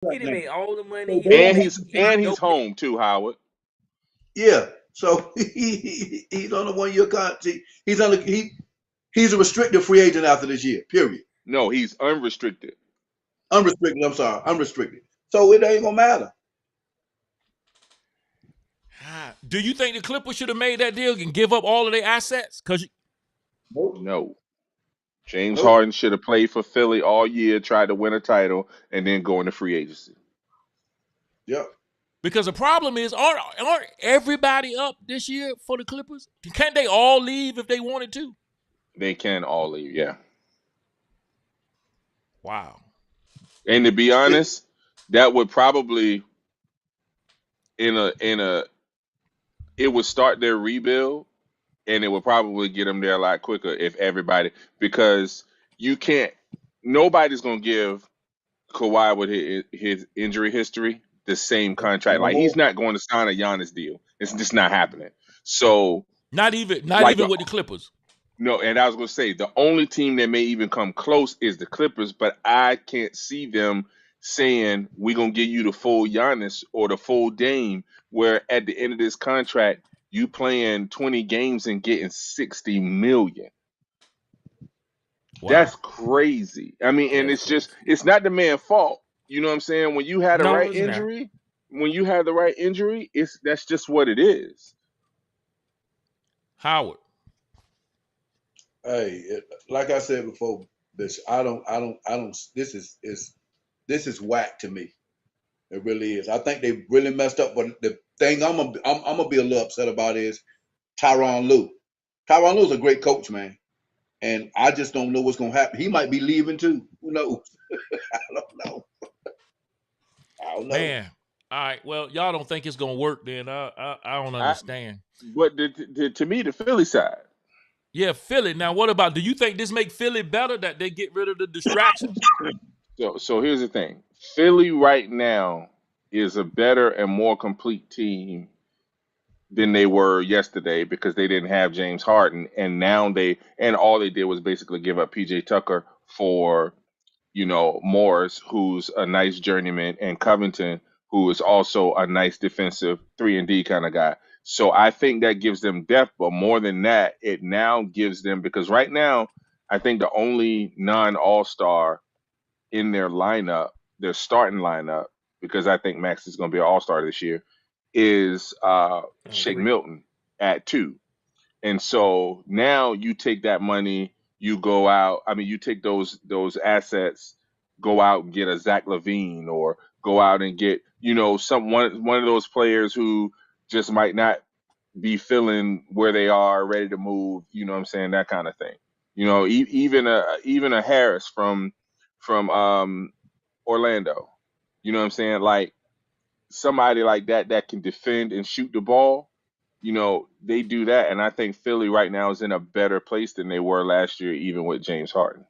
He done made all the money. So He they don't don't And have, make. He and don't he's don't make. home too, Howard. yeah. So he's on a 1 year contract. He's a restricted free agent after this year. Period. No, he's unrestricted. Unrestricted. I'm sorry, unrestricted. So it ain't gonna matter. Do you think the Clippers should have made that deal and give up all of their assets? Because Nope. No. James Nope. Harden should have played for Philly all year, tried to win a title, and then go into free agency. Yep. the problem is, aren't everybody up this year for the Clippers? Can't they all leave if they wanted to? They can all leave, yeah. Wow. And to be It, honest, that would probably in a it would start their rebuild, and it would probably get them there a lot quicker if everybody, because you can't, nobody's gonna give Kawhi with his injury history the same contract. no Like he's more. not going to sign a Giannis deal. It's just not happening. So Not like even with the Clippers. no, and I was gonna say the only team that may even come close is the Clippers, but I can't see them saying we're gonna give you the full Giannis or the full Dame, where at the end of this contract you playing 20 games and getting 60 million. Wow. That's crazy. I mean, Yeah, and that's it's crazy. just it's not the man's fault. You know what I'm saying? When you had the No, right it's not. injury, when you have the right injury, it's that's just what it is. Howard. Hey, like I said before, bitch. I don't. This is whack to me. It really is. I think they really messed up. But the thing I'm gonna be a little upset about is Tyronn Lue. Tyronn Lue's a great coach, man, and I just don't know what's gonna happen. He might be leaving too. Who knows? I don't know. I don't know. Man. All right. Well, y'all don't think it's gonna work then. I don't I understand. but to me the Philly side. Yeah, Philly. Now, what about? Do you think this make Philly better that they get rid of the distractions? So here's the thing. Philly right now is a better and more complete team than they were yesterday because they didn't have James Harden, and now and all they did was basically give up PJ Tucker for Morris, who's a nice journeyman, and Covington, who is also a nice defensive 3-and-D kind of guy. So I think that gives them depth, but more than that, it now gives them, because right now I think the only non-all-star in their lineup, their starting lineup, because I think Max is going to be an all-star this year, is I Shake agree. Milton at 2. And so now you take that money, you go out. I mean, you take those assets, go out and get a Zach Levine, or go out and get one of those players who just might not be feeling where they are, ready to move. You know what I'm saying? That kind of thing. Even a Harris from Orlando. You know what I'm saying? Like somebody like that can defend and shoot the ball. They do that, and I think Philly right now is in a better place than they were last year, even with James Harden.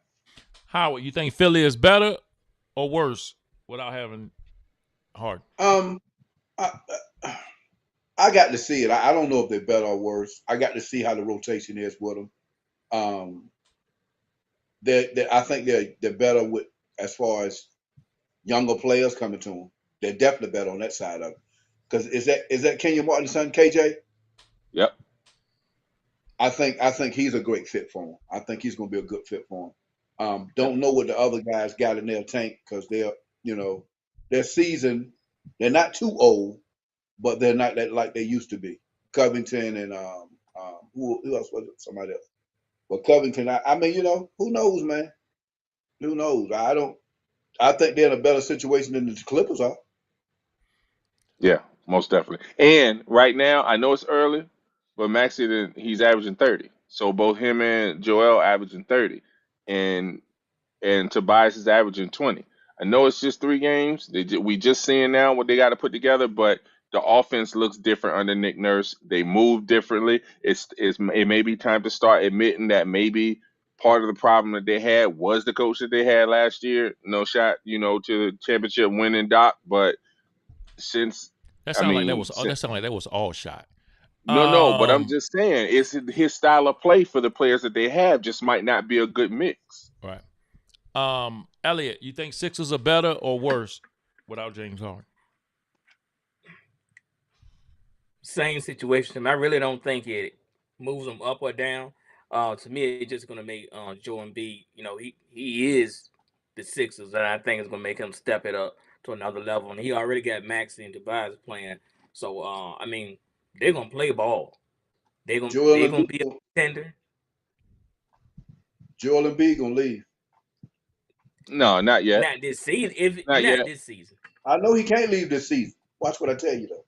Howard, you think Philly is better or worse without having Harden? Um, I, I got to see it. I don't know if they're better or worse. I got to see how the rotation is with them. Um, I think they're better with as far as younger players coming to them. They're definitely better on that side of it. Because is that Kenyon Martin's son, KJ? Yep. I think he's a great fit for him. I think he's going to be a good fit for him. Don't know what the other guys got in their tank because you know their season. They're not too old, but they're not that like they used to be. Covington and who else was it? Somebody else. But Covington, I mean, who knows, man? Who knows? I don't. I think they're in a better situation than the Clippers are. Yeah, most definitely. And right now, I know it's early, but Maxi, he's averaging 30. So both him and Joel averaging 30, and Tobias is averaging 20. I know it's just 3 games. We just seeing now what they got to put together, but the offense looks different under Nick Nurse. They move differently. It may be time to start admitting that maybe part of the problem that they had was the coach that they had last year. No shot, to the championship winning Doc, but since That I sounds like that mean, was that sound like that was all shot. no, but I'm Um, just saying, it's his style of play for the players that they have just might not be a good mix. right. Elliot, you think Sixers are better or worse without James Harden? Same situation. I really don't think it moves them up or down. To me, it's just gonna make Joe Embiid. He is the Sixers, and I think it's gonna make him step it up to another level. And he already got Maxey and Tobias playing, so I mean, they're gonna play ball. Joel They're gonna be a Embiid, contender. Joel Embiid gonna leave. No, not yet. Not this season. If Not not yet. this season. I know he can't leave this season. Watch what I tell you though.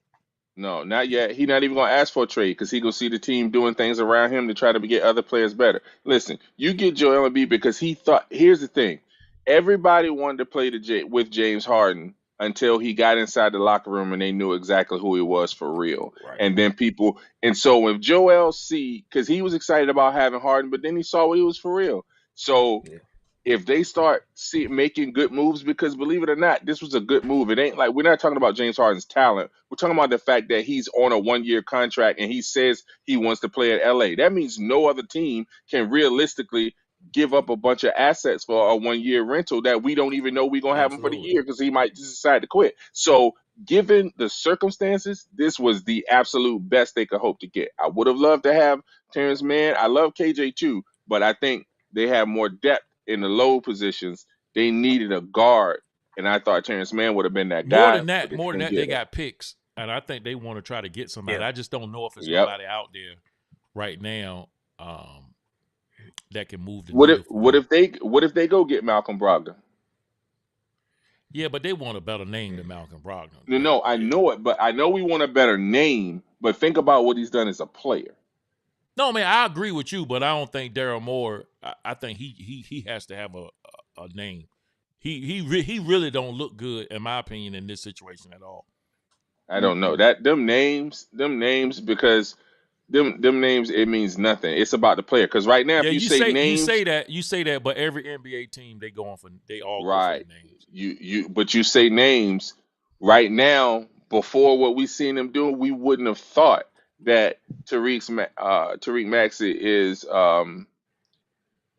No, not yet. He not even gonna ask for a trade because he gonna see the team doing things around him to try to get other players better. Listen, you get Joel Embiid because he thought. Here's the thing: everybody wanted to play with James Harden until he got inside the locker room and they knew exactly who he was for real. Right. And then people, and so when Joel see, because he was excited about having Harden, but then he saw what he was for real. So Yeah. if they start making good moves, because believe it or not, this was a good move. It ain't like we're not talking about James Harden's talent. We're talking about the fact that he's on a 1-year contract and he says he wants to play at LA. That means no other team can realistically give up a bunch of assets for a 1-year rental that we don't even know we're gonna have him for the Absolutely. year because he might just decide to quit. So given the circumstances, this was the absolute best they could hope to get. I would have loved to have Terrence Mann. I love KJ too, but I think they have more depth in the low positions. They needed a guard, and I thought Terrence Mann would have been that More guy, than but that, they more than couldn't that, they get him. got picks, and I think they want to try to get somebody. Yeah. I just don't know if it's Yep. nobody out there right now that can move the What if needle for what them. if they go get Malcolm Brogdon? Yeah, but they want a better name than Malcolm Brogdon. No, I know it, but I know we want a better name. But think about what he's done as a player. No, man, I agree with you, but I don't think Daryl Moore. I think he has to have a name. He really don't look good, in my opinion, in this situation at all. I don't know that them names, because them names it means nothing. It's about the player. Because right now, if Yeah, you say you names, say that, but every NBA team they all go for the right? names. But you say names right now. Before what we seen them doing, we wouldn't have thought that Tariq Maxey is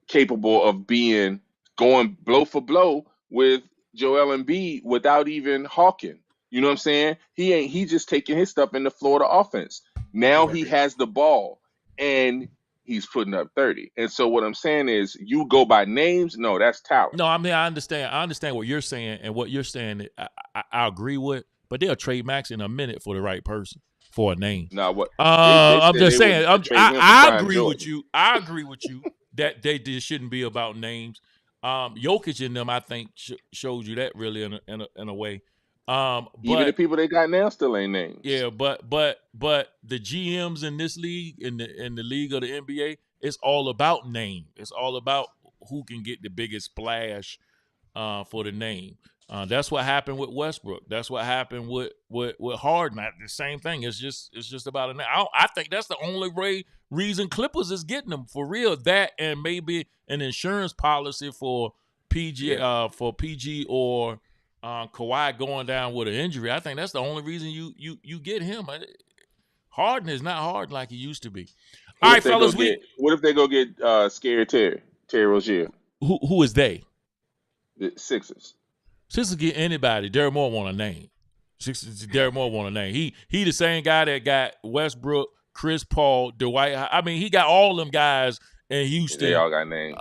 capable of being going blow for blow with Joel Embiid without even hawking. You know what I'm saying? He just taking his stuff in the Florida offense. Now he Right. has the ball and he's putting up 30. And so what I'm saying is you go by names, no, that's talent. No, I mean I understand what you're saying, and what you're saying I agree with, but they'll trade Max in a minute for the right person for a name. Now what they I'm said just they saying. would trade him for I Brian agree with Jordan. you. I agree with you that they just shouldn't be about names. Jokic in them, I think, shows you that really in a way. Even the But people they got now still ain't names. yeah, but the GMs in this league, in the league of the NBA, it's all about name. It's all about who can get the biggest splash for the name. That's what happened with Westbrook. That's what happened with Harden. The same thing. It's just about a name. I think that's the only reason Clippers is getting them for real. That and maybe an insurance policy for PG Yeah. for PG or Kawhi going down with an injury. I think that's the only reason you get him. Harden is not hard like he used to be. All right, fellas. What if they go get Scary Terry Rozier, Who is they? the Sixers? Sixers get anybody. Derek Moore want a name. Derek Moore want a name. He the same guy that got Westbrook, Chris Paul, Dwight. I mean, he got all them guys in They Houston. all got names.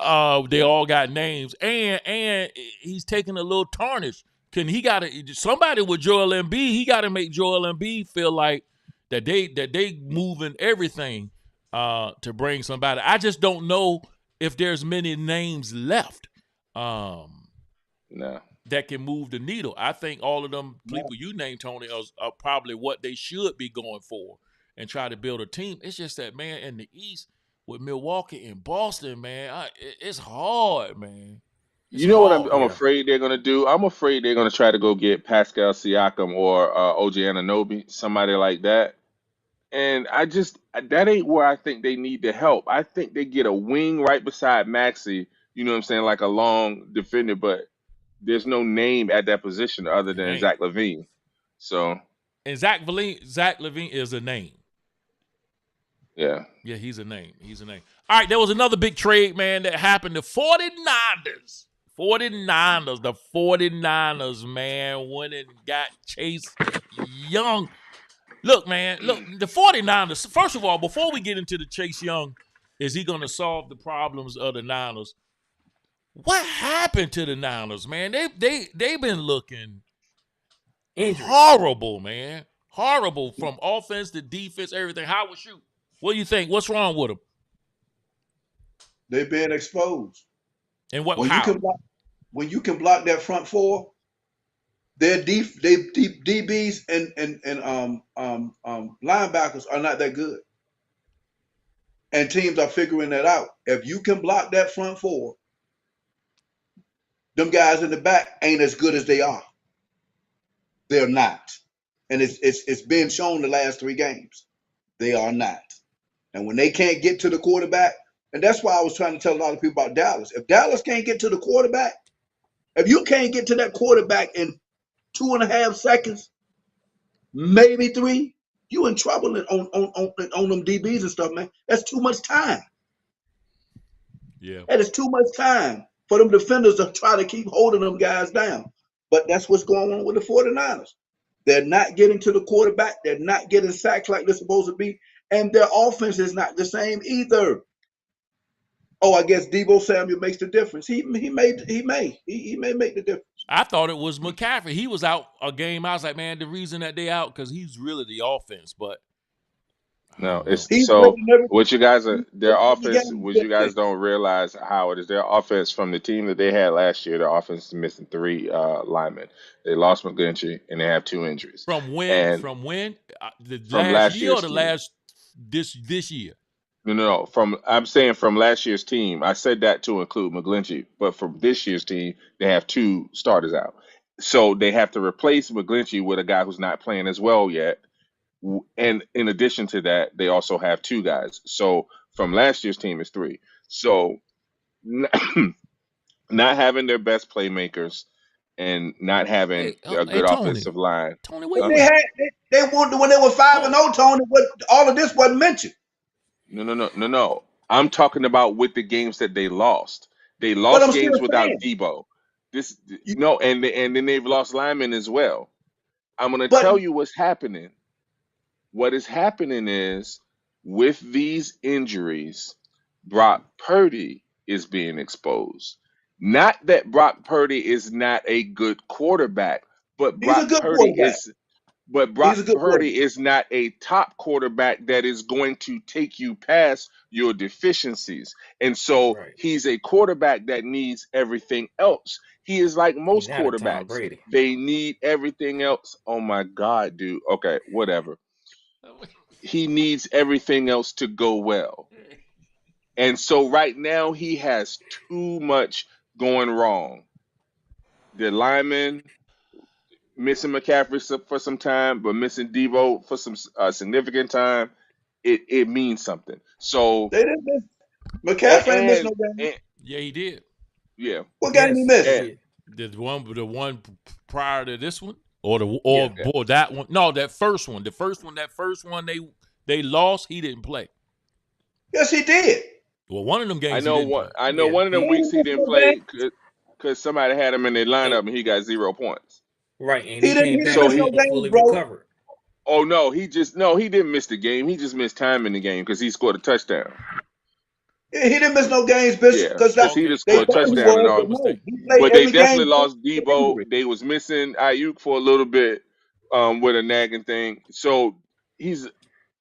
They Yeah. all got names, and he's taking a little tarnish. Somebody with Joel Embiid? He got to make Joel Embiid feel like that they moving everything to bring somebody. I just don't know if there's many names left. No. That can move the needle. I think all of them people you named, Tony, are probably what they should be going for and try to build a team. It's just that, man, in the East with Milwaukee and Boston, man, it's hard, man. It's You know what I'm hard. Yeah. afraid they're gonna do? I'm afraid they're gonna try to go get Pascal Siakam or OJ Anunoby, somebody like that. And that ain't where I think they need the help. I think they get a wing right beside Maxi. You know what I'm saying, like a long defender, but there's no name at that position other It than ain't. Zach LaVine. So And Zach LaVine is a name. yeah, Yeah, he's a name. He's a name. All right, there was another big trade, man, that happened. The 49ers 49ers, the 49ers, man, went and got Chase Young. Look, man, look, the 49ers, first of all, before we get into the Chase Young, is he going to solve the problems of the Niners? What happened to the Niners, man? They've been looking Injuries. horrible, man. Horrible from offense to defense, everything. Howard shoot. What do you think? What's wrong with them? They're being exposed. And what? When you How? can block, when you can block that front four, their DBs and linebackers are not that good, and teams are figuring that out. If you can block that front four, them guys in the back ain't as good as they are. They're not, and it's been shown the last 3 games. They are not, and when they can't get to the quarterback, and that's why I was trying to tell a lot of people about Dallas. If Dallas can't get to the quarterback, if you can't get to that quarterback in 2.5 seconds, maybe 3, you in trouble on them DBs and stuff, man. That's too much time. Yeah. That is too much time for them defenders to try to keep holding them guys down. But that's what's going on with the 49ers. They're not getting to the quarterback. They're not getting sacks like they're supposed to be. And their offense is not the same either. Oh, I guess Debo Samuel makes the difference. He may make the difference. I thought it was McCaffrey. He was out a game. I was like, man, the reason that they out because he's really the offense. But I No, don't know. it's He's played so in every, what you guys he's are their played in every offense, game what this you guys thing. don't realize, Howard, is their offense from the team that they had last year. Their offense is missing 3 linemen. They lost McGlinchey and they have 2 injuries. From when? And From when? The from last last year or year's the team. last this year? No. From I'm saying from last year's team. I said that to include McGlinchey, but from this year's team, they have 2 starters out. So they have to replace McGlinchey with a guy who's not playing as well yet. And in addition to that, they also have 2 guys. So from last year's team is 3. So not having their best playmakers and not having a Hey good Tony, offensive line. Tony, where But Huh? you at? they won when they were 5 and Oh, 0, Tony. What all of this wasn't mentioned. No. I'm talking about with the games that they lost. They But lost I'm still games without saying, Debo. This you, no, and then they've lost linemen as well. I'm gonna but tell you what's happening. What is happening is with these injuries, Brock Purdy is being exposed. Not that Brock Purdy is not a good quarterback, but he's a Brock good Purdy quarterback. is but He's Brock a good Purdy quarterback. is not a top quarterback that is going to take you past your deficiencies. And so Right. he's a quarterback that needs everything else. He is like He's most not a Tom quarterbacks. Brady. They need everything else. Oh my God, dude. Okay, whatever. He needs everything else to go well. And so right now he has too much going wrong. The linemen missing McCaffrey for some time, but missing Devo for some significant time, it means something. So They didn't miss. and, McCaffrey ain't missed no and, game. and yeah, he did. yeah, What game he Yes, he missed? and did. The one prior to this one, or the yeah, or boy that one. No, that first one. That first one they lost. He didn't play. Yes, he did. Well, one of them games he didn't play. I know Yeah, one of He them he weeks didn't he miss didn't no play game. because somebody had him in their and lineup and he got 0 points. right, and He he didn't. came He didn't back So miss and no he wasn't games, fully bro. recovered. oh no, he didn't miss the game. He just missed time in the game because he scored a touchdown. He didn't miss no games, Bishop, Yeah, because because that he Okay, just they scored a thought he touchdown and was, all. but my no, mistake. he played But they every game definitely lost with Debo. injury. They was missing Ayuk for a little bit with a nagging thing. So he's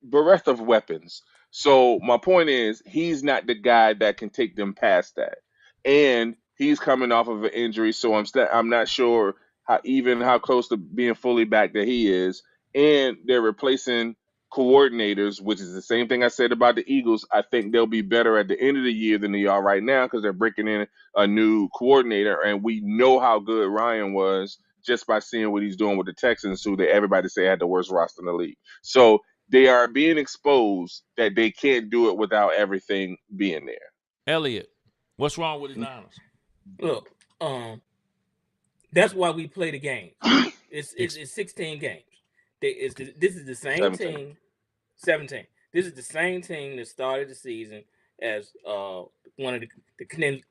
bereft of weapons. So my point is, he's not the guy that can take them past that. And he's coming off of an injury, so I'm not sure how close to being fully back that he is. And they're replacing coordinators, which is the same thing I said about the Eagles. I think they'll be better at the end of the year than they are right now because they're breaking in a new coordinator, and we know how good Ryan was just by seeing what he's doing with the Texans, who everybody say had the worst roster in the league. So they are being exposed that they can't do it without everything being there. Elliot, what's wrong with the Niners? Look, that's why we play the games. It's it's, Ex- it's 16 games. This is the same 17. team. 17. This is the same team that started the season as one of the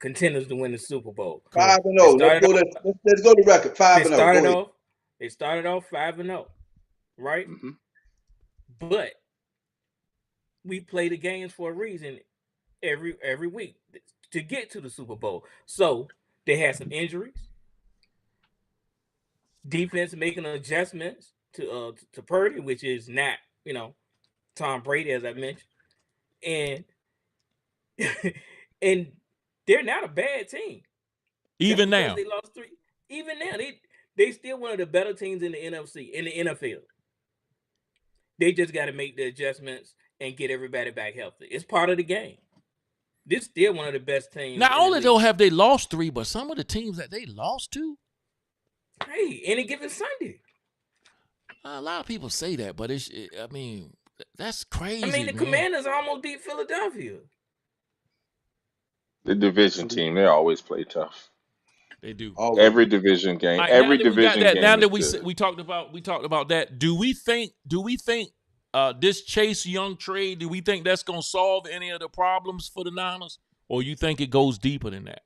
contenders to win the Super Bowl. Five Correct. and They zero. Let's started go. off. Let's go to record. They 5-0. Go started ahead. off. They started off 5-0, right? Hmm. But we play the games for a reason every week to get to the Super Bowl. So they had some injuries, defense making adjustments to Purdy, which is not Tom Brady as I mentioned, and and they're not a bad team just Even because now. they lost three. Even now, they still one of the better teams in the NFC in the NFL. They just got to make the adjustments and get everybody back healthy. It's part of the game. This still one of the best teams Not in the only though league. have they lost 3, but some of the teams that they lost to, Hey, any given Sunday. a lot of people say that, but I mean, that's I mean, crazy, the man. Commanders almost beat Philadelphia. The division team, they always play tough. They do. Always. Every division game, All right, now every that we got division that, now game is that good. we talked about that, do we think this Chase Young trade, do we think that's gonna solve any of the problems for the Niners, or you think it goes deeper than that?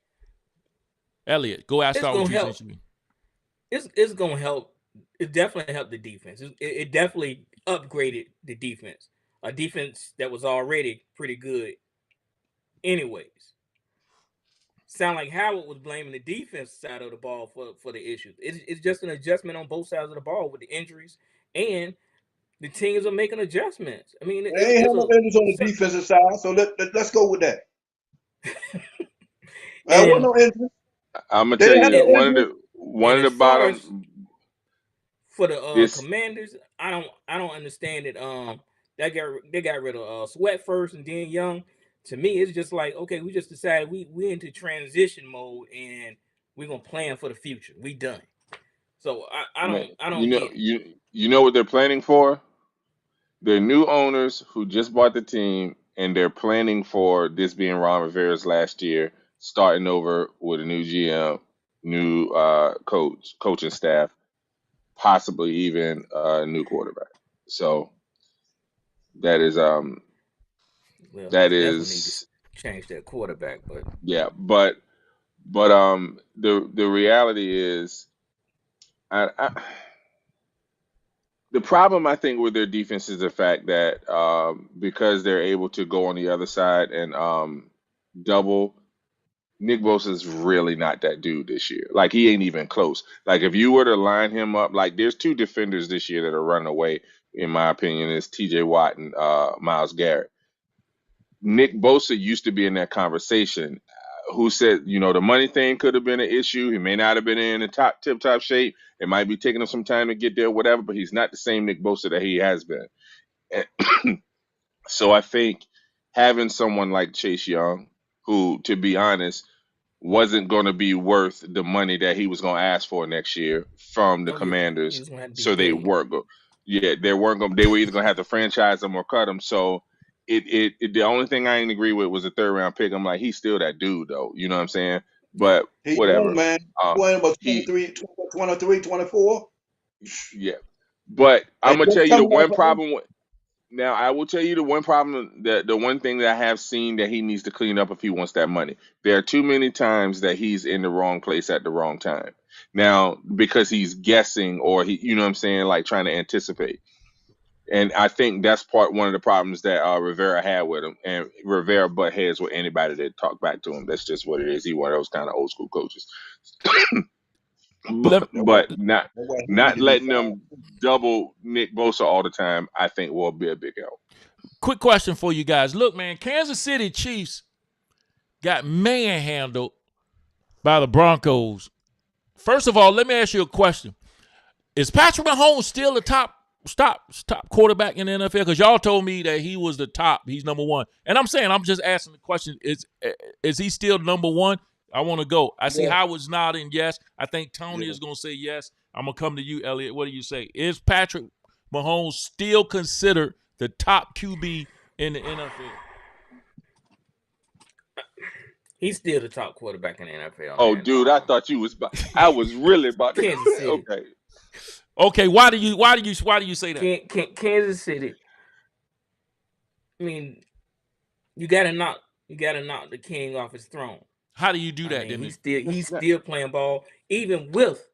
Elliot, go ask It's out gonna with you help. since you. It's gonna help. It definitely helped the defense. It definitely upgraded the defense. A defense that was already pretty good, anyways. Sound like Howard was blaming the defense side of the ball for the issues. It's just an adjustment on both sides of the ball with the injuries, and the teams are making adjustments. I mean, They ain't it's have no a injuries on the defensive side, so let's go with that. There wasn't and no injuries. I'm gonna They tell didn't have you no and injuries. one and of as the far as bottom. for the This Commanders, I don't understand it. They got rid of Sweat first and then Young. To me, it's just like okay, we just decided we into transition mode and we're gonna plan for the future. We done. So man, I don't get it. you know what they're planning for? They're new owners who just bought the team, and they're planning for this being Ron Rivera's last year, starting over with a new GM, new coaching staff, possibly even a new quarterback. So that is Well, that definitely need to is change that quarterback, but yeah, but the reality is I the problem I think with their defense is the fact that because they're able to go on the other side and double. Nick Bosa's really not that dude this year. Like he ain't even close. Like if you were to line him up, like there's two defenders this year that are running away, in my opinion, is T.J. Watt and Miles Garrett. Nick Bosa used to be in that conversation. Who said the money thing could have been an issue? He may not have been in the tip top shape. It might be taking him some time to get there, whatever. But he's not the same Nick Bosa that he has been. And so I think having someone like Chase Young, who, to be honest, wasn't going to be worth the money that he was going to ask for next year from the oh yeah, he Commanders. was gonna have to be So they paid. weren't go. Yeah, they weren't going. They were either going to have to franchise him or cut him. So the only thing I didn't agree with was a third round pick. I'm like, he's still that dude though. You know what I'm saying? Yeah, But He young, whatever. man. Um, Boy, about he 23, 24. yeah. But I'm And gonna tell just you the coming off one of problem. Now, I will tell you the one problem, that the one thing that I have seen that he needs to clean up if he wants that money. There are too many times that he's in the wrong place at the wrong time. Now, because he's guessing or you know what I'm saying, like trying to anticipate. And I think that's one of the problems that Rivera had with him. And Rivera butt heads with anybody that talk back to him. That's just what it is. He one of those kind of old school coaches. Let, that why that why he need Not to be letting fired. them double Nick Bosa all the time, I think will be a big help. quick question for you guys. Look, man, Kansas City Chiefs got manhandled by the Broncos. First of all, let me ask you a question. Is Patrick Mahomes still the top quarterback in the NFL? Because y'all told me that he was the top. He's number one. And I'm just asking the question, is he still number one? I want to go. I see Yeah, Howard's nodding yes. I think Tony yeah. is going to say yes. I'm going to come to you, Elliot. What do you say? Is Patrick Mahomes still considered the top QB in the NFL? he's still the top quarterback in the NFL, Oh, man. dude, I thought you was. I was really about to. Kansas City, Okay, Okay, why do you say that? Kansas City. I mean, you got to knock. You got to knock the king off his throne. How do you do I that mean, then? he's still playing ball, even with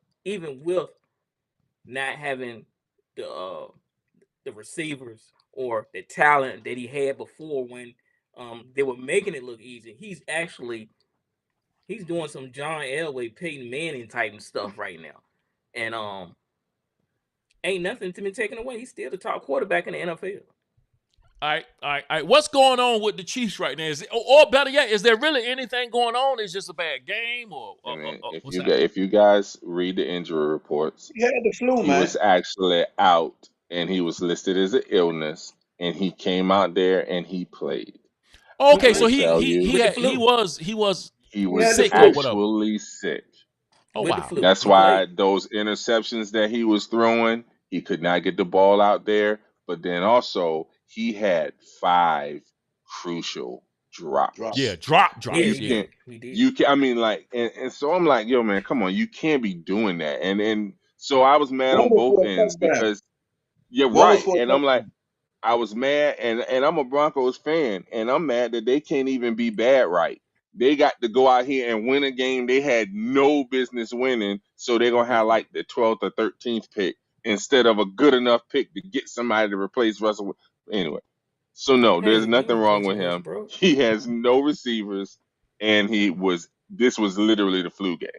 not having the uh, the receivers or the talent that he had before when they were making it look easy. He's doing some John Elway, Peyton Manning type stuff right now, and ain't nothing to be taken away. He's still the top quarterback in the NFL. All right. What's going on with the Chiefs right now? Is it, or better yet, is there really anything going on? Is it just a bad game, or, I mean, what's happening? if you guys read the injury reports, He had the flu, he man. was actually out and he was listed as an illness, and he came out there and he played. I Okay, With so will the tell he you, he with the had he flu, was he was he He had was the sick or flu. whatever. actually sick. Oh with the wow. flu, That's he played. why those interceptions that he was throwing, he could not get the ball out there. But then also, he had five crucial Drops. Yeah, drops. Yeah, You drops. he Yeah. can't, did. He did. you can. I mean, like, and so I'm like, yo, man, come on, you can't be doing that. And so I was mad One on was both for a ends touchdown. because you're One was right, for a and I'm like. touchdown. I was mad, and I'm a Broncos fan, and I'm mad that they can't even be bad right. They got to go out here and win a game they had no business winning, so they're gonna have like the 12th or 13th pick instead of a good enough pick to get somebody to replace Russell. Anyway, so no, there's Hey, we nothing don't wrong catch a with bus, him. bro. He has no receivers, and he was. This was literally the flu game.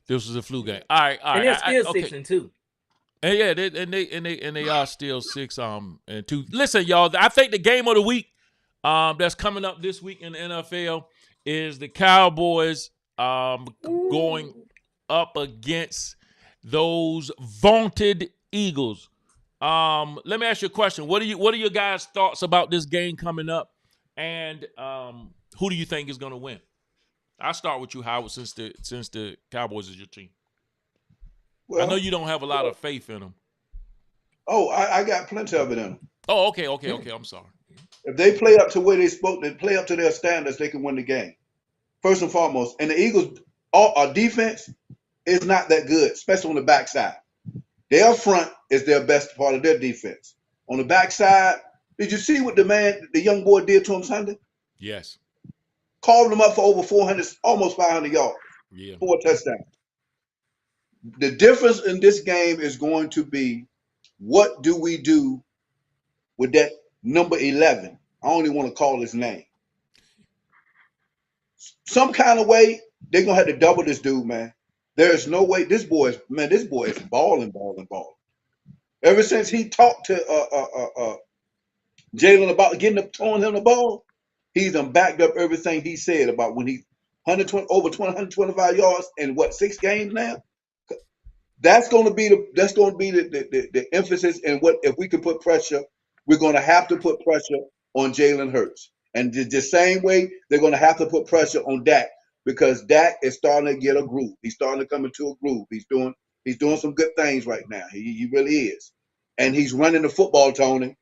This was a flu game. Yeah, All and right. they're still Okay. 6-2. And yeah, they are still 6-2. Listen, y'all, I think the game of the week that's coming up this week in the NFL is the Cowboys going Ooh. up against those vaunted Eagles. Let me ask you a question. What are your guys' thoughts about this game coming up? And who do you think is gonna win? I'll start with you, Howard, since the Cowboys is your team. I know Well, you don't have a lot of faith in them. oh, I got plenty of it in them. Oh, okay, okay, Hmm. okay. I'm sorry. If they play up to where they spoke, they play up to their standards, they can win the game. First and foremost. And the Eagles, our defense is not that good, especially on the backside. Their front is their best part of their defense. On the backside, did you see what the young boy did to him Sunday? Yes. Called him up for over 400, almost 500 yards, Yeah. 4 touchdowns. The difference in this game is going to be what do we do with that number 11? I don't even want to call his name. Some kind of way, they're going to have to double this dude, man. There is no way. This boy is balling, balling, balling. Ever since he talked to Jalen about throwing him the ball, he's done backed up everything he said about when he 120 over 20, 125 yards in what 6 games now. That's going to be the emphasis. And what if we can put pressure, we're going to have to put pressure on Jalen Hurts, and the same way they're going to have to put pressure on Dak because Dak is starting to get a groove. He's starting to come into a groove. He's doing some good things right now. He really is, and he's running the football, Tony.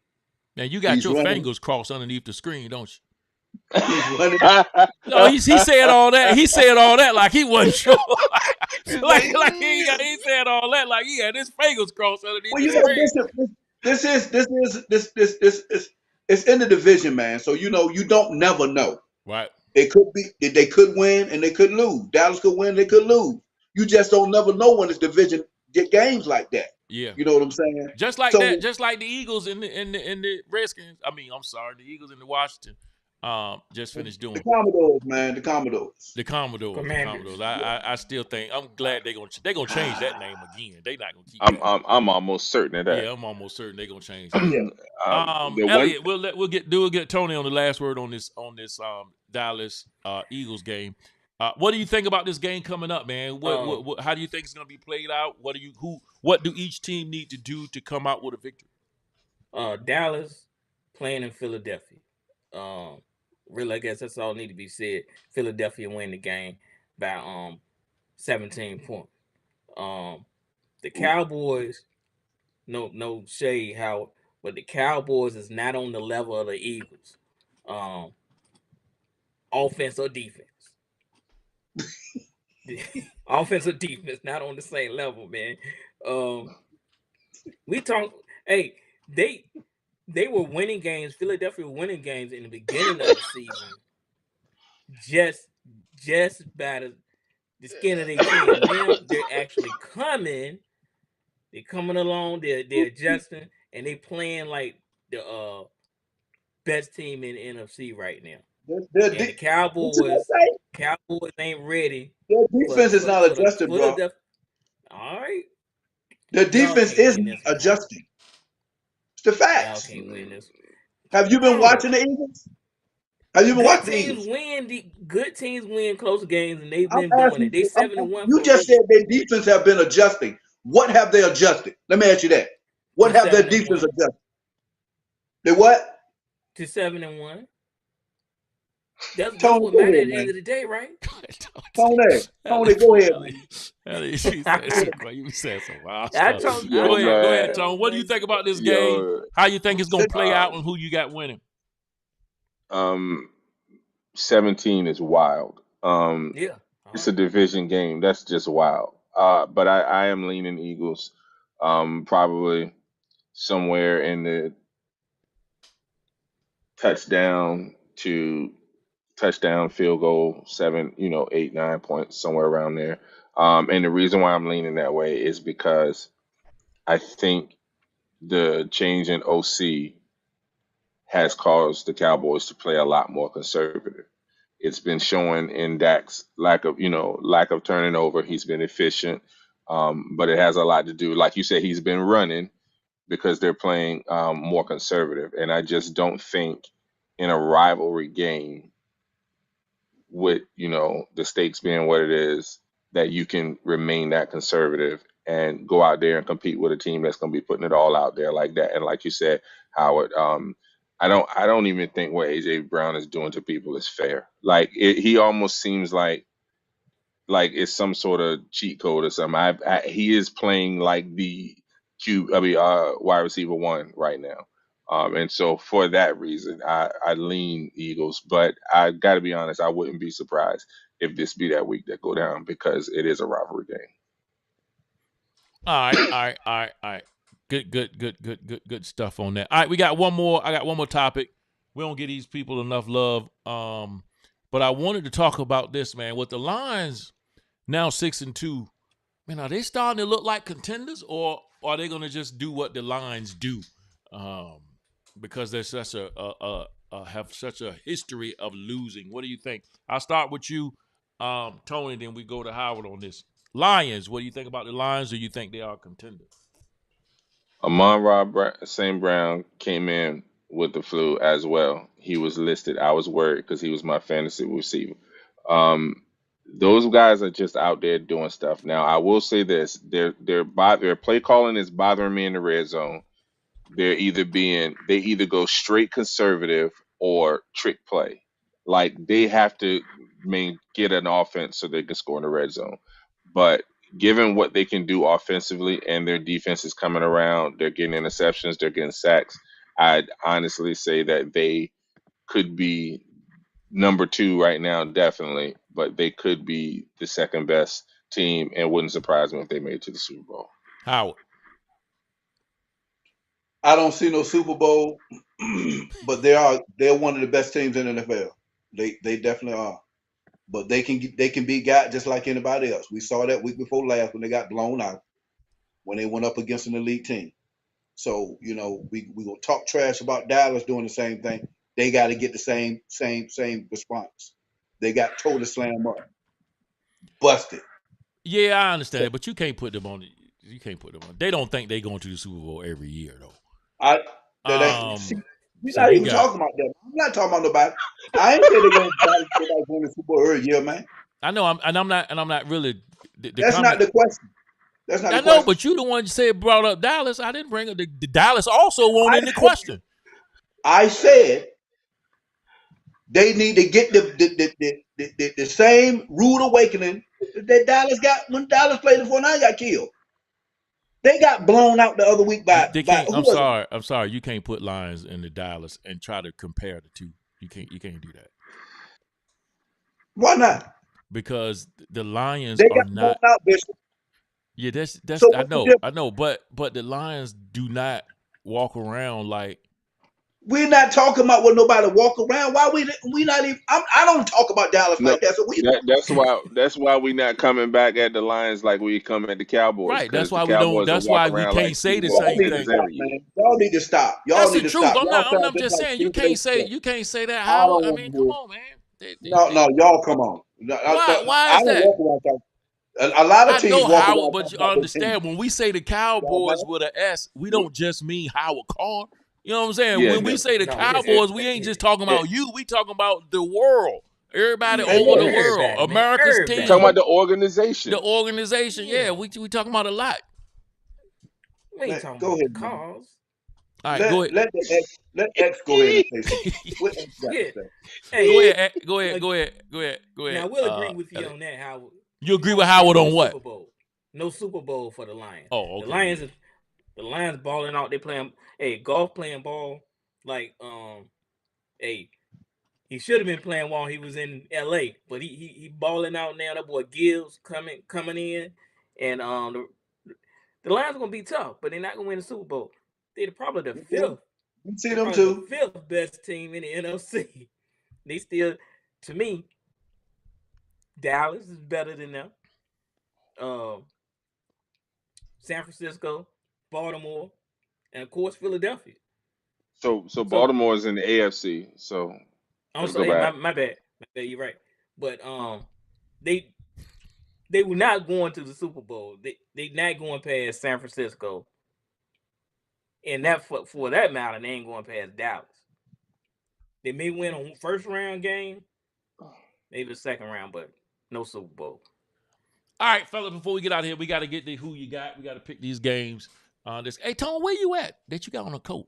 Now you got He's your running. fingers crossed underneath the screen, don't you? He's running. No, he said all that. He said all that like he wasn't sure. He's like, like he said all that like he had his fingers crossed underneath Well, the you know, screen. this is it's in the division, man. So you don't never know. Right. They could win and they could lose. Dallas could win, they could lose. You just don't never know when it's division get games like that. Yeah. You know what I'm saying? Just like that, So just like the Eagles and the Redskins. I mean, I'm sorry, the Eagles and the Washington just finished the doing. Commodores, man, the Commodores. The Commodores, the Commanders. Commodores. I still think I'm glad they're gonna change that name again. They not gonna keep I'm, that. I'm I'm almost certain of that. Yeah, I'm almost certain they're gonna change that. Yeah. The one Elliot, we'll get Tony on the last word on this Dallas Eagles game. What do you think about this game coming up, man? Um, How do you think it's gonna be played out? What do each team need to do to come out with a victory? Dallas playing in Philadelphia. Um, really, I guess that's all need to be said. Philadelphia win the game by 17 points. Um, the Cowboys, no shade, how, but the Cowboys is not on the level of the Eagles. Um, offense or defense. Offense or defense, not on the same level, man. Um, we talk. Hey, they they were winning games. Philadelphia were winning games in the beginning of the season, just by the skin of their teeth. Now they're actually coming. They're coming along. They're adjusting, and they playing like the best team in the NFC right now. And the What you gonna say? Cowboys ain't ready Their defense is not adjusted, for bro. the. All right, Their y'all defense can't is win this not one. adjusting. It's the Y'all facts. can't win this. Have you been Oh, watching the Eagles? Have you been good watching the teams Eagles? win. Good teams win close games, and they've I'm been doing it. asking They you. 7-1 You for a just reason. said their defense have been adjusting. What have they adjusted? Let me ask you that. What To have their seven and defense one. adjusted? They what? To 7-1. That's Tony, what go matters ahead, at the end man. of the day, right? Tony, Ellie, Tony, go ahead, Ellie, man. Ellie, she said some, you said some wild I stuff. told Yo, Go ahead, man. Tone. What do you man. think about this game? Yo, How you think it's gonna play uh, out, and who you got winning? um, 17 is wild. Yeah. It's All a right. division game. That's just wild. But I am leaning Eagles. Probably somewhere in the touchdown to touchdown, field goal, 7, 8, 9 points, somewhere around there. And the reason why I'm leaning that way is because I think the change in OC has caused the Cowboys to play a lot more conservative. It's been showing in Dak's lack of turning over. He's been efficient, but it has a lot to do, like you said, he's been running because they're playing more conservative. And I just don't think in a rivalry game with the stakes being what it is that you can remain that conservative and go out there and compete with a team that's going to be putting it all out there like that. And like you said, Howard, I don't even think what AJ Brown is doing to people is fair. Like he almost seems like it's some sort of cheat code or something. He is playing like the wide receiver one right now. And so for that reason, I lean Eagles, but I got to be honest, I wouldn't be surprised if this be that week that go down because it is a rivalry game. All right. Good stuff on that. All right, we got one more. I got one more topic. We don't give these people enough love. But I wanted to talk about this, man. With the Lions now 6-2, man, are they starting to look like contenders, or are they going to just do what the Lions do? Um, because they're such have such a history of losing. What do you think? I'll start with you, Tony. Then we go to Howard on this. Lions. What do you think about the Lions? Or you think they are contenders? St. Brown came in with the flu as well. He was listed. I was worried because he was my fantasy receiver. Um, those guys are just out there doing stuff. Now, I will say this: their play calling is bothering me in the red zone. They either go straight conservative or trick play. Like they have to get an offense so they can score in the red zone. But given what they can do offensively and their defense is coming around, they're getting interceptions, they're getting sacks. I'd honestly say that they could be number two right now, definitely, but they could be the second best team, and wouldn't surprise me if they made it to the Super Bowl. Howard. I don't see no Super Bowl, but they're one of the best teams in the NFL. They definitely are. But they can be got just like anybody else. We saw that week before last when they got blown out when they went up against an elite team. So we gonna talk trash about Dallas doing the same thing. They got to get the same response. They got totally slammed up, busted. Yeah, I understand So it, but you can't put them on. You can't put them on. They don't think they going to the Super Bowl every year though. I that ain't see. We're So not you even got. talking about that. I'm not talking about nobody. I ain't say they're gonna nobody going to Super Bowl every year, man. I know. I'm not really the That's not comment. the question. That's not the I know, question. but you the one said brought up Dallas. I didn't bring up the Dallas also won't I in the said, question. I said they need to get the same rude awakening that Dallas got when Dallas played before and I got killed. They got blown out the other week They by can't. who was it? I'm sorry. You can't put Lions in the Dallas and try to compare the two. You can't. You can't do that Why not? because the Lions They are got blown not. out, Bishop. Yeah, that's. So I what's the know. difference? I know. But the Lions do not walk around like We're not talking about what nobody walk around. Why we not even? I don't talk about Dallas No, like that. So we that's why we not coming back at the Lions like we come at the Cowboys, Right. That's because the why we don't. Cowboys will That's walk why we around like can't say Steve the y'all same Wilkes need to is thing. stop, every year. man. Y'all need to stop. Y'all That's the need to truth. stop. Y'all sound I'm just just like saying you Steve can't A. say Smith. you can't say that. I How? don't I want mean, to come hear it. on, man. No, no, y'all come on. Why I is don't that? walk around talking. A lot of I teams know walk Howard, around but talking you about their team. understand when we say the Y'all Cowboys man. with an S, we don't just mean Howard Carr. You know what I'm saying? Yeah, When we say the No, it's Cowboys, we ain't just talking yeah. about you. We talking about the world. Everybody yeah, over the Amen. world. everybody, man, America's We talking everybody. about team, the the organization. organization. Yeah, Yeah, we talking about a lot. we ain't talking Go about the ahead, man. cause. All right, go Let ahead. let the X let X go ahead and say something. What X got to Yeah, say? hey, Go ahead. Go uh, ahead. Go ahead. Go ahead. Go ahead. now we'll agree with you Elliot. on that. How You we agree with won't get Howard no on what? Super Bowl, no Super Bowl for the Lions. Oh, The okay, yeah. Lions is the Lions balling out. They playing, hey, golf playing ball like hey, he should have been playing while he was in L.A. But he balling out now. That boy Gibbs coming in, and the Lions are gonna be tough, but they're not gonna win the Super Bowl. They're probably the Yeah, fifth. we see They're them probably the too. fifth best team in the NFC. They still, to me, Dallas is better than them. Um, San Francisco, Baltimore, and of course Philadelphia. So So Baltimore is in the AFC. So I'm let's go sorry, hey, back. my bad, you're right. But they they were not going to the Super Bowl. They not going past San Francisco, and that for that matter, they ain't going past Dallas. They may win a first round game, maybe the second round, but no Super Bowl. All right, fellas, before we get out of here, we got to get the who you got. We got to pick these games. Hey, Tone, where you at that you got on a coat?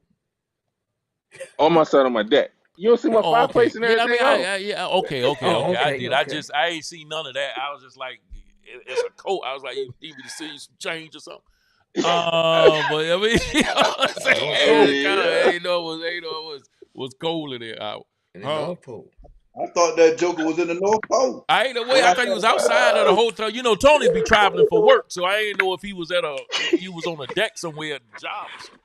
On my side on my deck. You don't see my Oh, okay. fireplace and Yeah, I everything mean, else. yeah, okay, Oh, okay. I okay, did. okay. I ain't seen none of that. I was just like, it's a coat. I was like, you need me to see you some change or something. But I mean, you know what I'm saying? North It Pole. kind of Yeah. ain't know it was cold in there. In the Huh? North Pole. I thought that Joker was in the North Pole. I ain't know. Wait, When I I thought he was saw, outside of the hotel. You know, Tony's be traveling for work, so I ain't know if he was if he was on a deck somewhere at the job or something.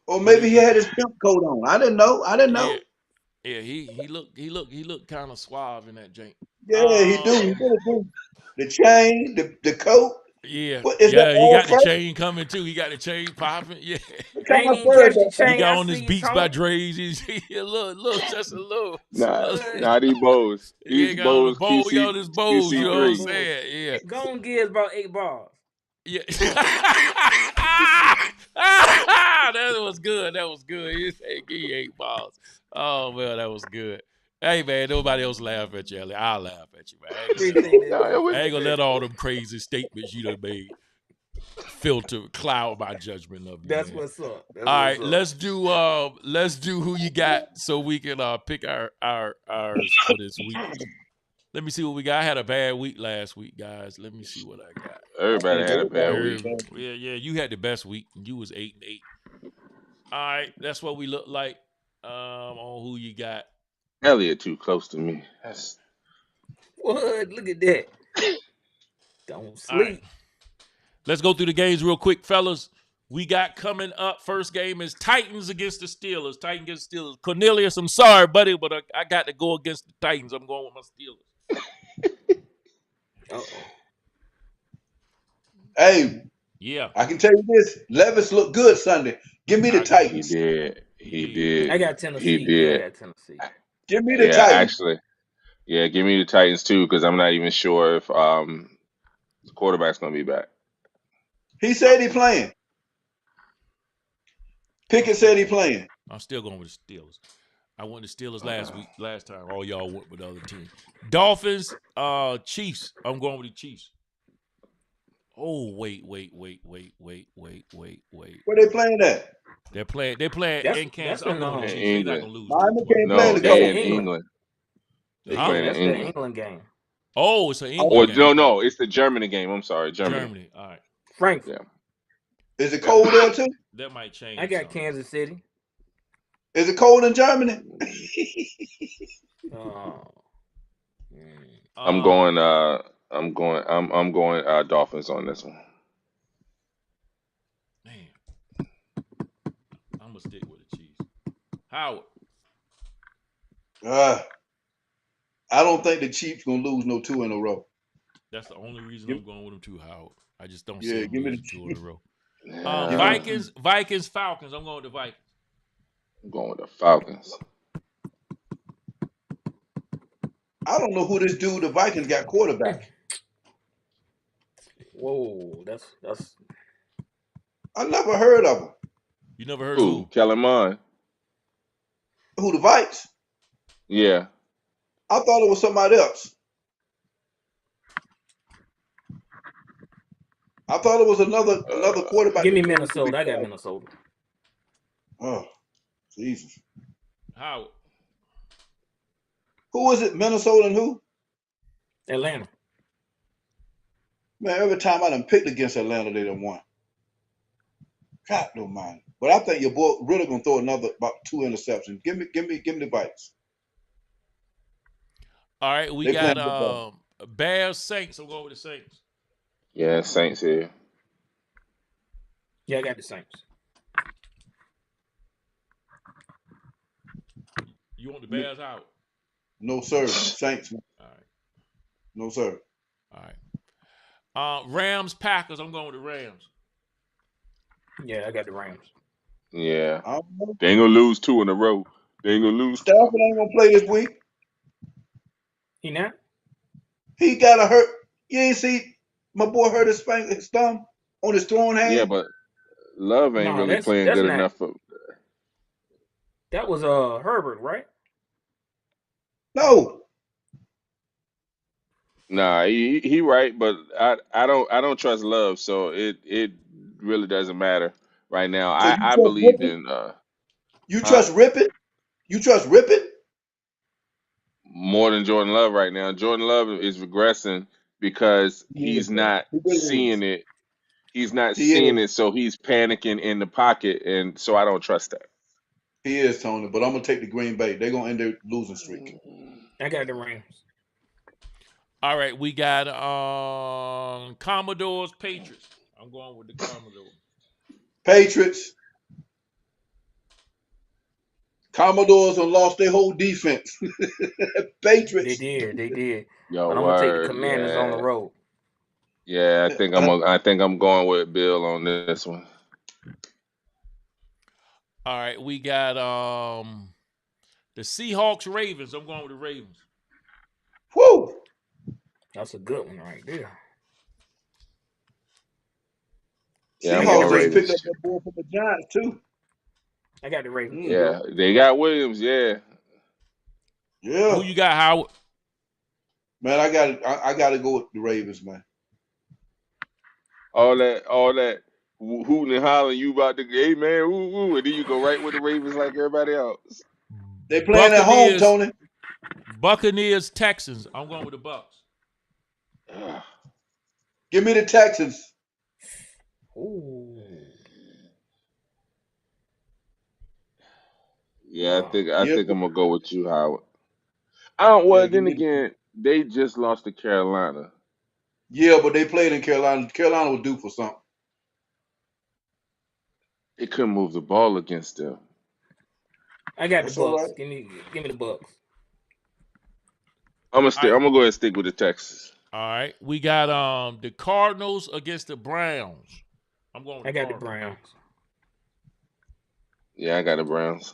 or But maybe he had his pimp coat on. I didn't know. I didn't yeah, know. yeah, he looked kind of suave in that jank. Yeah, he do. He Um, really do. The chain, the coat. yeah, What is that? yeah, he All got the fur? chain coming too. He got the chain popping. Yeah, What I kind ain't of even fur is catch the that? he chain. got I on his see Beats by Tony. Dre's. He's a little, just a little. Nah, What? nah, these bows. He These ain't got on the bows bow. He QC on his bows. You Oh, know what his I'm QC3. balls. saying? Yeah. Go and give about 8 bars. Yeah. That was good. That was good. He said, give you 8 balls. Oh, well, that was good. Hey, man, nobody else laugh at you, Ellie. I'll laugh at you, man. Appreciate that, No, it man. was I ain't gonna let all them crazy statements you done made cloud my judgment of you, That's man. what's up. That's All what's right, up. let's do who you got so we can pick ours for this week. Let me see what we got. I had a bad week last week, guys. Let me see what I got. I everybody think had a bad everybody week. was bad. Yeah, you had the best week. You was 8-8. All right, that's what we look like on who you got. Elliot too close to me. That's What? Look at that. Don't All right, sleep. let's go through the games real quick, fellas. We got coming up. First game is Titans against the Steelers. Titans against the Steelers. Cornelius, I'm sorry, buddy, but I got to go against the Titans. I'm going with my Steelers. Uh-oh. Hey, Yeah, I can tell you this: Levis looked good Sunday. Give me the I agree. he Titans. did. He He did. did. I got He Tennessee. I did. got Tennessee. Give me the Yeah, Titans. actually. Yeah, give me the Titans too, because I'm not even sure if the quarterback's gonna be back. He I, said he playing. I'm Pickett still said he going. playing. I'm still going with the Steelers. I won the Steelers last time. All y'all went with the other team. Dolphins, Chiefs. I'm going with the Chiefs. Oh, wait. Where they playing at? They're playing in That's Kansas. I'm in going with the In Chiefs. They're not England. gonna lose too Miami much. can't play in No, the that's they in cold. in England. England. They Huh? Yeah, playing in that's the England. England game. Oh, it's an Oh, England Or game. no, Oh, no, it's the Germany game. I'm sorry, Germany. Germany. All right. Frankfurt. Yeah, is it yeah. cold there too? That might I change got something. Kansas City. Is it cold in Germany? Oh. Mm. I'm Um, going. I'm going. Dolphins on this one. man, I'm gonna stick with the Chiefs. Howard. Uh, I don't think the Chiefs gonna lose no two in a row. That's the only reason Give, I'm going with them too, Howard. I just don't see yeah, them give me the losing two in a Chiefs. row. Give me the Yeah, Chiefs. Vikings, Falcons. I'm going with the Vikings. I'm going with the Falcons. I don't know who this dude the Vikings got quarterback. Whoa, that's I never heard of him. You never heard of Who? who? Kellen Mond. Who the Vikes? Yeah. I thought it was somebody else. I thought it was another quarterback give that me came to Minnesota. I got retire. Minnesota. Oh, Jesus. Howard. Who is it? Minnesota and who? Atlanta. Man, every time I done picked against Atlanta, they done won. God don't mind. But I think your boy really gonna throw another about two interceptions. Give me the Vikes. All right, we They got playing good ball. Bears Saints. I'm going with the Saints. Yeah, Saints here. Yeah, I got the Saints. You want the No, Bears, Howard? no sir. Saints. All right, No sir. all right. Rams Packers. I'm going with the Rams. Yeah, I got the Rams. Yeah. I don't know. They ain't gonna lose two in a row. They ain't gonna lose. Stafford ain't gonna play this week. He not? He got a hurt. You ain't see my boy hurt his thumb on his throwing Yeah, hand. but Love ain't No, really that's playing that's good not. enough for. That was Herbert, right? No, Nah, he right, but I don't trust Love, so it really doesn't matter right now. so I you I trust believed Rippin? in You huh trust Rippin? You trust Rippin? more than Jordan Love right now. Jordan Love is regressing because He is, bro. He really seeing is. it. He's not He seeing is. it, so he's panicking in the pocket, and so I don't trust that. He is Tony. But I'm gonna take the Green Bay. They're gonna end their losing streak. I got the Rams. All right, we got Commodores Patriots. I'm going with the Commodores. Patriots, Commodores have lost their whole defense. They Patriots. did, they did. Yo, But I'm gonna take the word, Commanders on the yeah, road. yeah. Uh, I think I'm going with Bill on this one. All right, we got the Seahawks Ravens. I'm going with the Ravens. Woo! That's a good one right there. Yeah, I'm I got the Seahawks going just picked up Ravens. Ravens. that boy from the Giants too. I got the Ravens. Mm, Yeah, they got Williams. Yeah. yeah, Who you got, Howard? man, I gotta go with the Ravens, man. All that hooting and hollering. You about to, hey man, woo woo, and then you go right with the Ravens like everybody else. They playing at home, Buccaneers, Tony. Buccaneers Texans. I'm going with the Bucks. Ugh. Give me the Texans. Ooh. Yeah, I Yeah, think I'm gonna go with you, Howard. I don't. yeah, Well, give then me the. again, they just lost to Carolina. Yeah, but they played in Carolina. Carolina was due for something. They couldn't move the ball against them. I got the That's all right. Bucks. Give me the Bucks. All right, I'm gonna go ahead and stick with the Texans. all right. We got the Cardinals against the Browns. I'm going with I the got the Cardinals. Browns. Yeah, I got the Browns.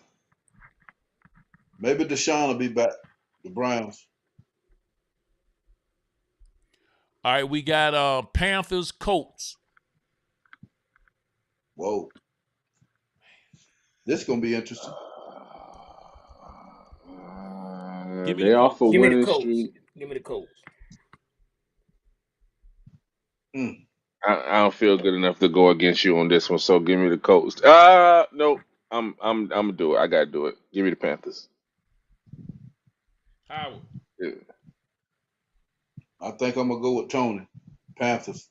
Maybe Deshaun will be back. The Browns. All right, we got Panthers Colts. Whoa, this is gonna be interesting. Give me the They off a Colts. Give me the winning Colts. streak. Give me the Colts. Mm. I don't feel good enough to go against you on this one, so give me the Colts. No, I'm gonna do it. I gotta do it. Give me the Panthers. Howard. Yeah. I think I'm gonna go with Tony. Panthers.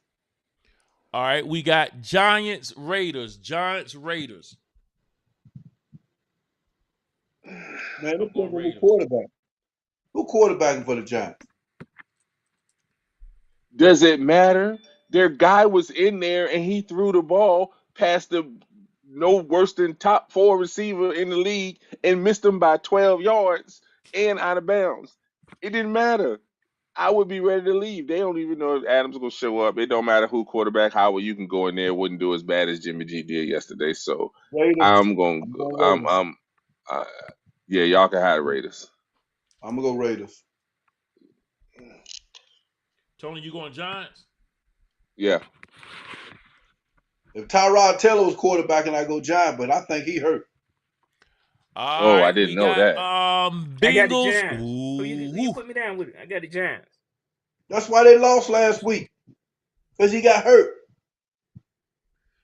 All right, we got Giants Raiders. Giants Raiders. Man, I'm this going nigga who Raiders. quarterback? Who quarterbacking for the Giants? Does it matter? Their guy was in there and he threw the ball past no worse than top 4 receiver in the league and missed him by 12 yards and out of bounds. It didn't matter. I would be ready to leave. They don't even know if Adams gonna show up. It don't matter who quarterback. Howard, you can go in there. Wouldn't do as bad as Jimmy G did yesterday. So Raiders. I'm gonna, I'm going Raiders. I'm, uh, yeah, y'all can have the Raiders. I'm gonna go Raiders. Tony, you going Giants? Yeah. If Tyrod Taylor was quarterback, and I go Giant, but I think he hurt. All Oh, I right, didn't we know got that. I got the Bengals. Giants. Who you Ooh. put me down with it? I got the Giants. That's why they lost last week, because he got hurt.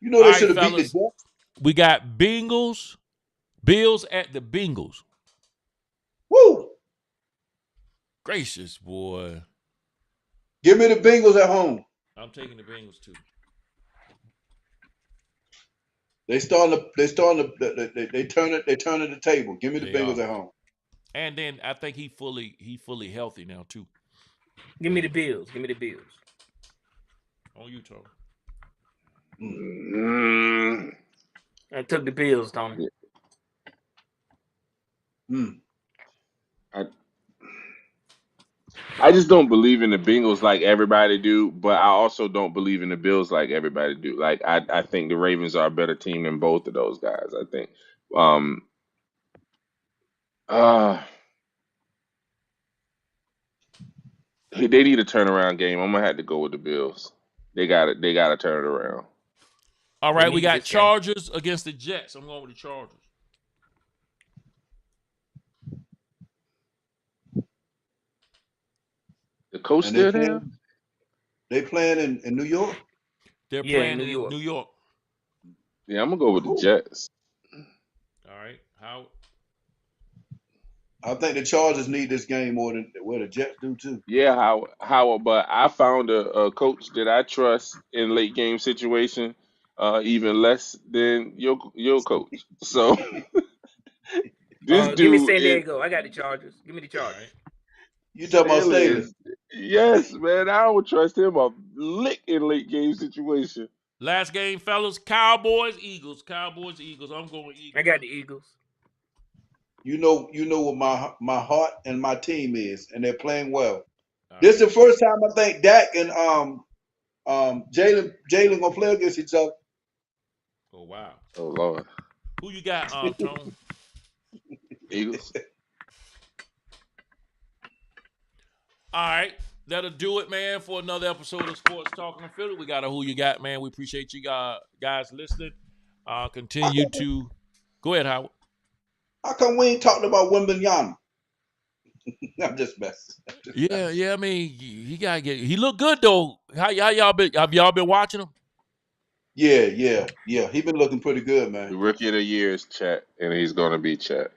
You know All they right, should have beat the fellas. Jets. We got Bills at the Bengals. Woo! Gracious, boy. Give me the Bengals at home. I'm taking the Bengals too. They turn the table. Give me the They Bengals are. at home. And then I think he fully healthy now too. Give me the Bills. Give me the Bills. On you, Tony. Mm, I took the Bills, Tony. Mm. I just don't believe in the Bengals like everybody do, but I also don't believe in the Bills like everybody do. Like I think the Ravens are a better team than both of those guys. I think. Um, uh, they need a turnaround game. I'm gonna have to go with the Bills. They got it. They got to turn it around. All They right, we need got this game. Chargers against the Jets. I'm going with the Chargers. The coach And they still there? playing in New York. They're Yeah, in playing New in York. New York. Yeah, I'm gonna go with the Cool. Jets. All right, how? I think the Chargers need this game more than the Jets do too. Yeah, how? But I found a coach that I trust in late game situation, even less than your coach. So this Give me dude San is Diego. I got the Chargers. Give me the All Chargers. right. You talking about Staley Staley? is yes, man. I don't trust him a lick in late game situation. Last game, fellas. Cowboys, Eagles. Cowboys, Eagles. I'm going I Eagles. got the Eagles. You know what my heart and my team is, and they're playing well. All This is right. the first time I think Dak and Jalen gonna play against each other. Oh wow. Oh Lord, Who you got, Tone? Eagles. All right. That'll do it, man, for another episode of Sports Talking Unfiltered. We got a Who You Got, man. We appreciate you guys listening. Continue to go ahead, Howard. How come we ain't talking about Wimbenyama? I'm just messing. Yeah. I mean, he gotta get. He looked good though. How y'all been? Have y'all been watching him? Yeah. He been looking pretty good, The man. rookie of the year is Chet, and he's gonna be Chet.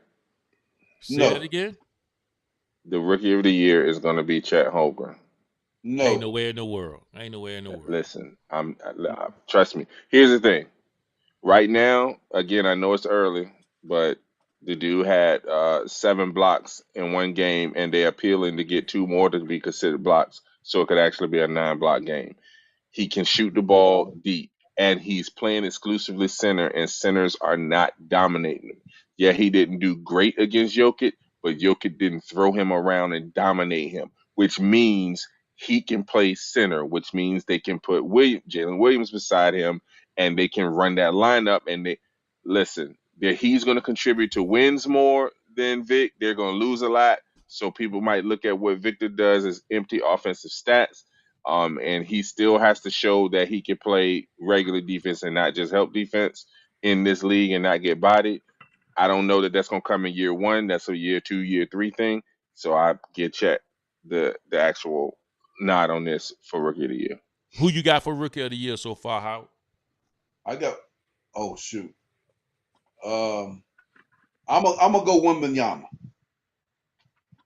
Say that No, again. The rookie of the year is gonna be Chet Holmgren. Ain't no. nowhere in the world. Ain't nowhere in the world. Listen, trust me. Here's the thing. Right now, again, I know it's early, but the dude had 7 blocks in one game, and they're appealing to get 2 more to be considered blocks, so it could actually be a 9 block game. He can shoot the ball Wow. deep, and he's playing exclusively center, and centers are not dominating him. Yeah, he didn't do great against Jokic, but Jokic didn't throw him around and dominate him, which means he can play center, which means they can put Jalen Williams beside him, and they can run that lineup. And they listen, that he's going to contribute to wins more than Vic. They're going to lose a lot, so people might look at what Victor does as empty offensive stats. And he still has to show that he can play regular defense and not just help defense in this league and not get bodied. I don't know that that's going to come in year 1. That's a year 2, year 3 thing. So I get Chet the actual nod on this for rookie of the year. Who you got for rookie of the year so far, Howard? I got. Oh shoot. Um, I'm gonna go Wimbenyama.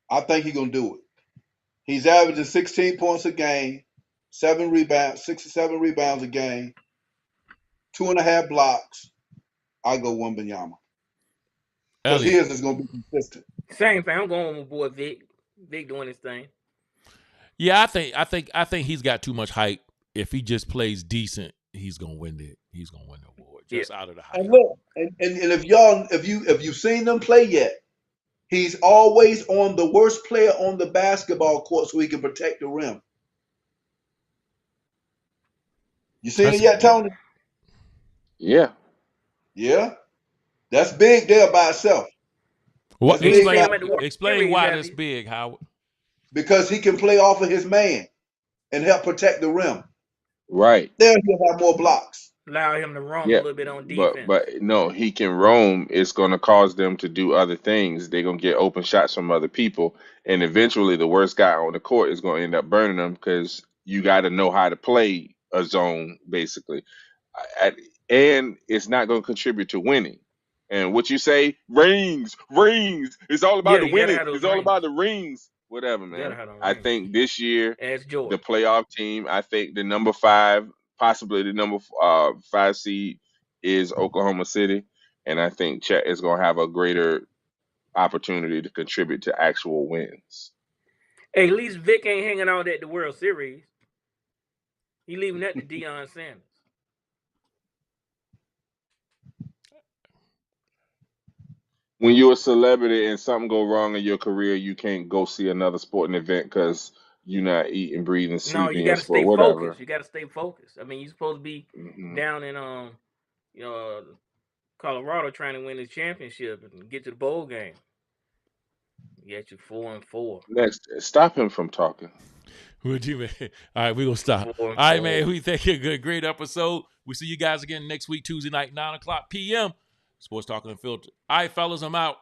I think he's gonna do it. He's averaging 16 points a game, 6 or 7 rebounds a game, 2.5 blocks. I go Wimbenyama because Elliot. his is gonna be consistent. Same thing. I'm going with boy Vic. Vic doing his thing. Yeah, I think he's got too much hype. If he just plays decent, he's gonna win the award Yeah. just out of the And hype. look, and if you've seen them play yet, he's always on the worst player on the basketball court so he can protect the rim. You seen it That's yet, Tony? Yeah. Yeah. That's big there by itself. what That's You ain't big seen by him at the World explain Series, why have that's you? big, Howard. because he can play off of his man and help protect the rim. Right. There he'll have more blocks. Allow him to roam a Yeah, little bit on but defense. no, he can roam. It's going to cause them to do other things. They're going to get open shots from other people, and eventually, the worst guy on the court is going to end up burning them because you got to know how to play a zone, basically. At, and it's not going to contribute to winning. And what you say, rings, rings. It's all about Yeah, the you gotta winning. have those It's all about rings. the rings. Whatever, You gotta man. have them I rings. think this year Ask the Jordan. playoff team. I think the number 5, possibly the number 5 seed, is Oklahoma City, and I think Chet is going to have a greater opportunity to contribute to actual wins. Hey, at least Vic ain't hanging out at the World Series. He leaving that to Deion Sanders. When you're a celebrity and something go wrong in your career, you can't go see another sporting event because you're not eating, breathing, No, sleeping you your gotta sport, stay whatever. focused. You gotta stay focused. I mean, you're supposed to be Hmm. down in you know, Colorado trying to win the championship and get to the bowl game. You got you 4-4. Next, stop him from talking. What you man? All right, we're gonna stop. Four and All right, four. man. We think a great episode. We see you guys again next week, Tuesday night, 9:00 p.m. Sports Talking Unfiltered. All right, fellas, I'm out.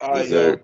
All Yes, right, sir. y'all.